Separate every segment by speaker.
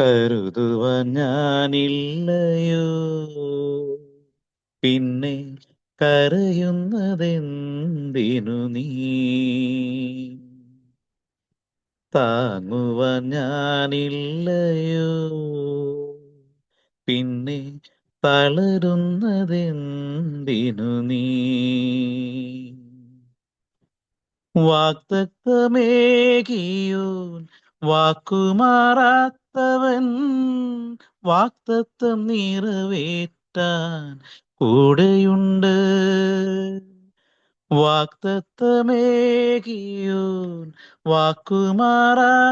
Speaker 1: കരുതുവാൻ ഞാനില്ലയോ, പിന്നെ കരയുന്നതെന്തിനു നീ? താങ്ങുവാൻ ഞാനില്ലയോ, പിന്നെ തളരുന്നതെന്തിനു നീ? വാഗ്ദത്തമേകിയോൻ വാക്കുമാറാത്തവൻ, വാഗ്ദത്തം നിറവേറ്റാൻ കൂടെയുണ്ട്. വാഗ്ദത്തമേകിയോൻ വാക്കുമാറാത്തവൻ,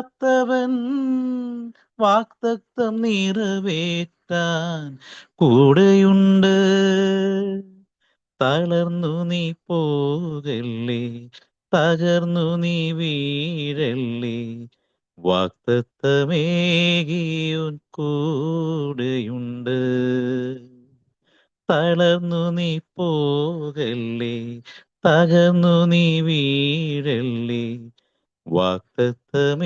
Speaker 1: വാഗ്ദത്തം നിറവേറ്റാൻ കൂടെയുണ്ട്. തളർന്നു നീ പോകല്ലേ, തകർന്നു നീ വീഴല്ലേ, വാഗ്ദത്തമേകിയോൻ കൂടെയുണ്ട്. തളർന്നു നീ പോകല്ലേ, തകർന്നു നീ വീഴല്ലേ, വാഗ്ദത്തമേകിയോൻ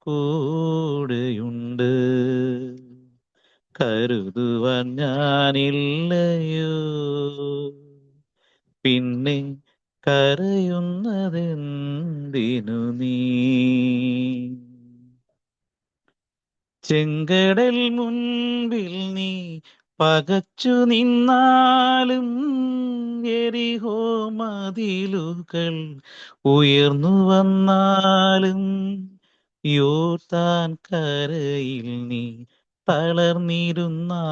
Speaker 1: കൂടെയുണ്ട്. കരുതുവാൻ ഞാനില്ലയോ, പിന്നെ കരയുന്നതെന്തിനു നീ? ചെങ്കടൽ മുൻപിൽ നീ പകച്ചു നിന്നാലും, എരിഹോ മതിലുകൾ ഉയർന്നു വന്നാലും, യോർദാൻ കരയിൽ നീ തളർന്നിരുന്നാലും,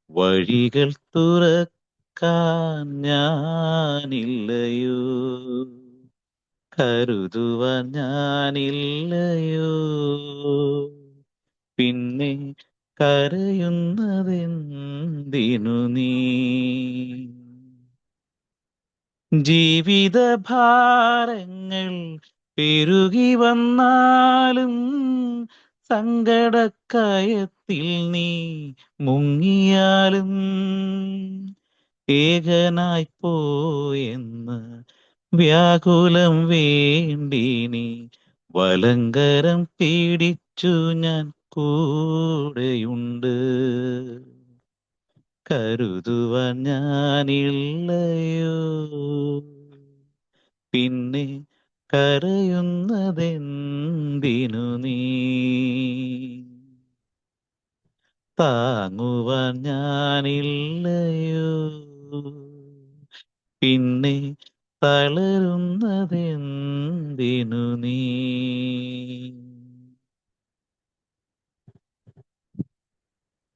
Speaker 1: വഴികൾ തുറക്കാൻ ഞാനില്ലയോ, കരുതുവാൻ ഞാനില്ലയോ, പിന്നെ കരയുന്നതെന്തിനു നീ? ജീവിതഭാരങ്ങൾ പെരുകി വന്നാലും, സങ്കടക്കയത്തിൽ നീ മുങ്ങിയാലും, ഏകനായി പോയെന്ന് വ്യാകുലം വേണ്ടിനി, വലങ്കരം പീഡിച്ചു ഞാൻ കൂടെയുണ്ട്. കരുതുവാൻ ഞാനില്ലയോ, പിന്നെ കരയുന്നതെന്തിനു നീ? താങ്ങുവാൻ ഞാനില്ലയോ, പിന്നെ തളരുന്നതെന്തിനു നീ?